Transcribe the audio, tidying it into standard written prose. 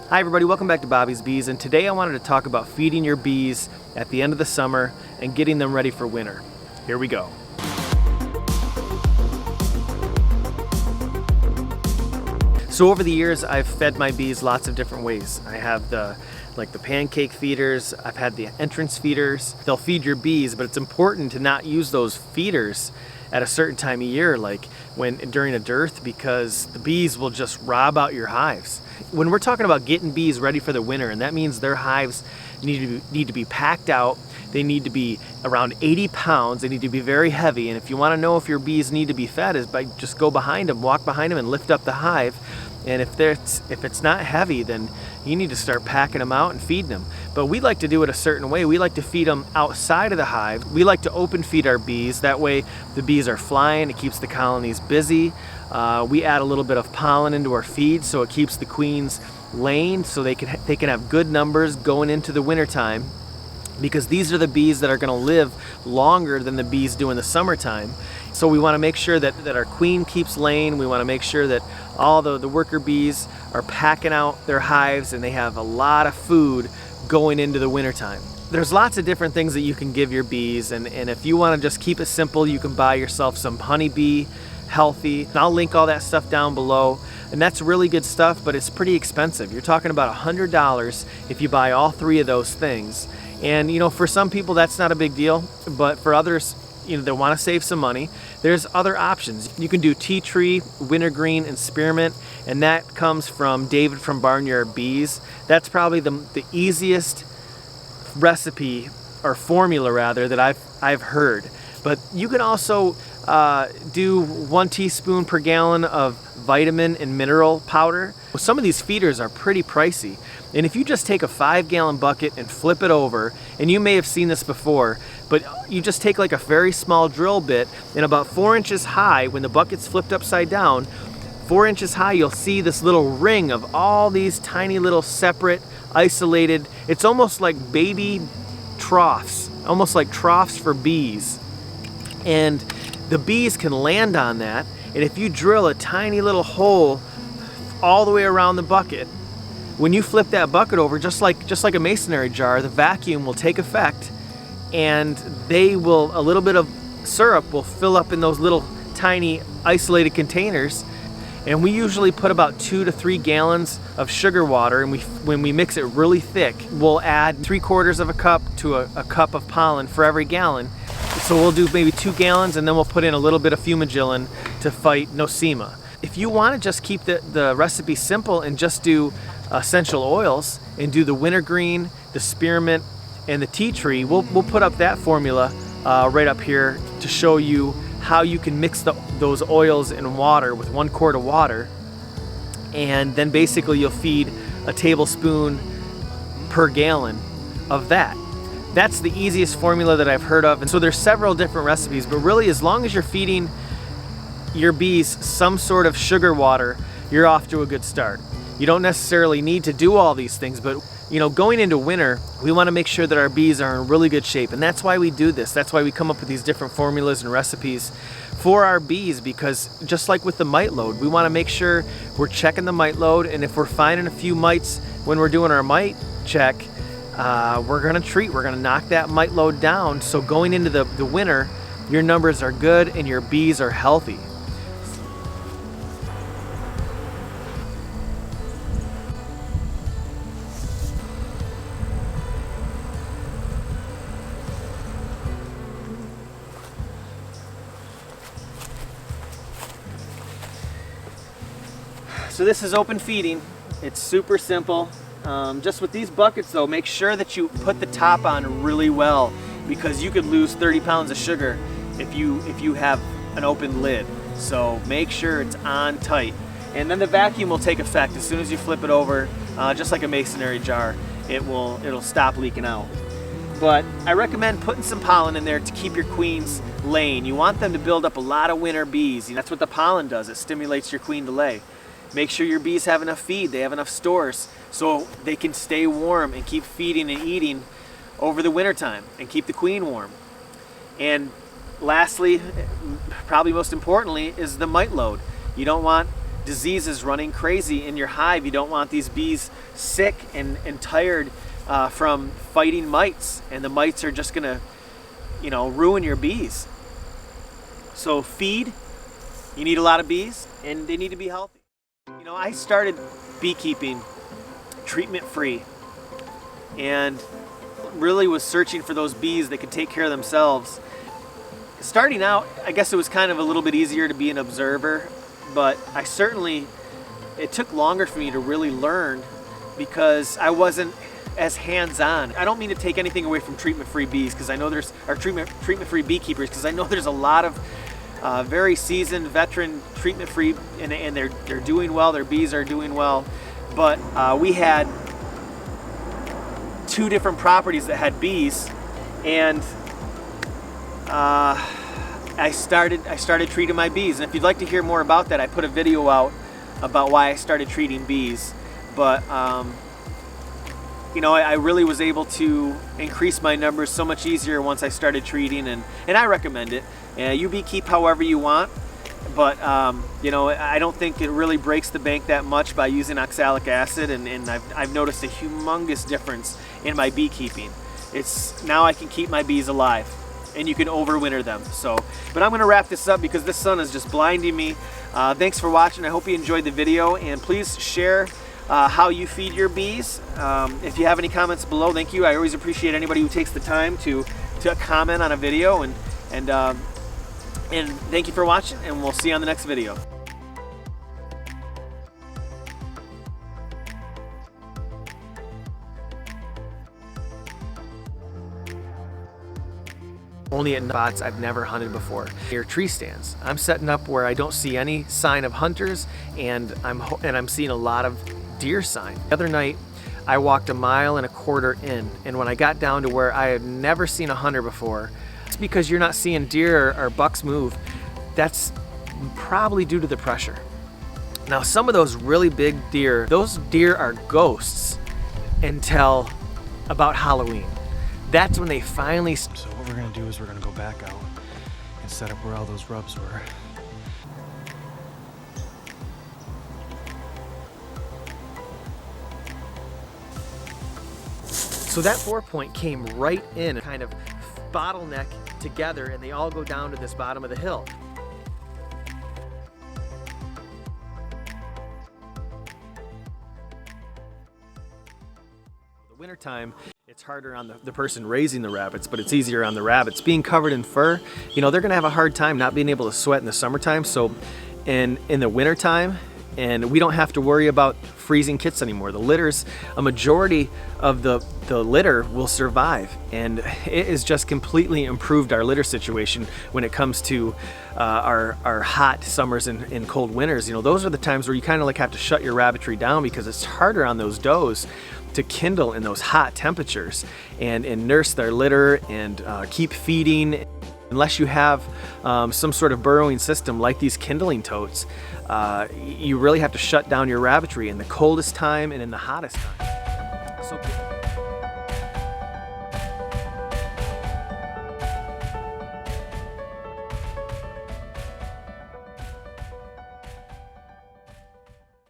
Hi everybody, welcome back to Bobby's Bees, and today I wanted to talk about feeding your bees at the end of the summer and getting them ready for winter. Here we go. So over the years I've fed my bees lots of different ways. I have the pancake feeders, I've had the entrance feeders. They'll feed your bees, but it's important to not use those feeders at a certain time of year, like during a dearth, because the bees will just rob out your hives. When we're talking about getting bees ready for the winter, and that means their hives need to be packed out. They need to be around 80 pounds. They need to be very heavy. And if you want to know if your bees need to be fed, is by just go behind them, walk behind them, and lift up the hive. And if it's not heavy, then you need to start packing them out and feeding them. But we like to do it a certain way. We like to feed them outside of the hive. We like to open feed our bees. That way the bees are flying. It keeps the colonies busy. We add a little bit of pollen into our feed, so it keeps the queens laying, so they can have good numbers going into the winter time. Because these are the bees that are going to live longer than the bees do in the summertime. So we want to make sure that our queen keeps laying. We want to make sure that all the worker bees are packing out their hives and they have a lot of food going into the wintertime. There's lots of different things that you can give your bees, and if you want to just keep it simple, you can buy yourself some honeybee healthy. And I'll link all that stuff down below. And that's really good stuff, but it's pretty expensive. You're talking about $100 if you buy all three of those things. And you know, for some people that's not a big deal, but for others, you know, they want to save some money. There's other options. You can do tea tree, wintergreen, and spearmint, and that comes from David from Barnyard Bees. That's probably the easiest recipe, or formula rather, that I've heard. But you can also do 1 teaspoon per gallon of vitamin and mineral powder. Some of these feeders are pretty pricey. And if you just take a 5-gallon bucket and flip it over, and you may have seen this before, but you just take like a very small drill bit, and about 4 inches high, when the bucket's flipped upside down, 4 inches high, you'll see this little ring of all these tiny little separate, isolated, it's almost like baby troughs, almost like troughs for bees. And the bees can land on that, and if you drill a tiny little hole all the way around the bucket, when you flip that bucket over, just like a masonry jar, the vacuum will take effect, and a little bit of syrup will fill up in those little tiny isolated containers. And we usually put about 2 to 3 gallons of sugar water, and when we mix it really thick, we'll add 3/4 of a cup to a cup of pollen for every gallon. So we'll do maybe 2 gallons, and then we'll put in a little bit of fumagillin to fight nosema. If you want to just keep the recipe simple and just do essential oils and do the wintergreen, the spearmint, and the tea tree, we'll put up that formula right up here to show you how you can mix those oils in water with 1 quart of water, and then basically you'll feed a tablespoon per gallon of that. That's the easiest formula that I've heard of. And so there's several different recipes, but really as long as you're feeding your bees some sort of sugar water, you're off to a good start. You don't necessarily need to do all these things, but you know, going into winter, we want to make sure that our bees are in really good shape, and that's why we do this. That's why we come up with these different formulas and recipes for our bees, because just like with the mite load, we want to make sure we're checking the mite load, and if we're finding a few mites when we're doing our mite check, we're going to knock that mite load down, so going into the winter, your numbers are good and your bees are healthy. So this is open feeding. It's super simple. Just with these buckets though, make sure that you put the top on really well, because you could lose 30 pounds of sugar if you have an open lid. So make sure it's on tight. And then the vacuum will take effect as soon as you flip it over, just like a masonry jar. It'll stop leaking out. But I recommend putting some pollen in there to keep your queens laying. You want them to build up a lot of winter bees. That's what the pollen does. It stimulates your queen to lay. Make sure your bees have enough feed, they have enough stores, so they can stay warm and keep feeding and eating over the winter time and keep the queen warm. And lastly, probably most importantly, is the mite load. You don't want diseases running crazy in your hive. You don't want these bees sick and tired from fighting mites, and the mites are just gonna, you know, ruin your bees. So feed, you need a lot of bees, and they need to be healthy. You know, I started beekeeping treatment-free, and really was searching for those bees that could take care of themselves. Starting out, I guess it was kind of a little bit easier to be an observer, but it took longer for me to really learn because I wasn't as hands-on. I don't mean to take anything away from treatment-free bees, because I know there's treatment-free beekeepers, because I know there's a lot of very seasoned, veteran treatment-free, and they're doing well. Their bees are doing well. But we had 2 different properties that had bees, and I started treating my bees. And if you'd like to hear more about that, I put a video out about why I started treating bees. But you know, I really was able to increase my numbers so much easier once I started treating, and I recommend it. You beekeep however you want, but you know, I don't think it really breaks the bank that much by using oxalic acid, and I've noticed a humongous difference in my beekeeping. Now I can keep my bees alive, and you can overwinter them. So, but I'm gonna wrap this up because this sun is just blinding me. Thanks for watching. I hope you enjoyed the video, and please share how you feed your bees. If you have any comments below, thank you. I always appreciate anybody who takes the time to comment on a video, and thank you for watching, and we'll see you on the next video. Only at spots I've never hunted before. Near tree stands. I'm setting up where I don't see any sign of hunters, and I'm seeing a lot of deer sign. The other night I walked 1.25 miles in, and when I got down to where I had never seen a hunter before, it's because you're not seeing deer or bucks move. That's probably due to the pressure. Now, some of those really big deer, those deer are ghosts until about Halloween. That's when they finally... So what we're gonna do is we're gonna go back out and set up where all those rubs were. So that 4-point came right in, kind of bottleneck together, and they all go down to this bottom of the hill. The wintertime, it's harder on the person raising the rabbits, but it's easier on the rabbits. Being covered in fur, you know, they're gonna have a hard time not being able to sweat in the summertime. So in the wintertime, and we don't have to worry about freezing kits anymore. The litters, a majority of the litter will survive, and it has just completely improved our litter situation when it comes to our hot summers and cold winters. You know, those are the times where you kind of like have to shut your rabbitry down because it's harder on those does to kindle in those hot temperatures and nurse their litter and keep feeding. Unless you have some sort of burrowing system like these kindling totes, you really have to shut down your rabbitry in the coldest time and in the hottest time.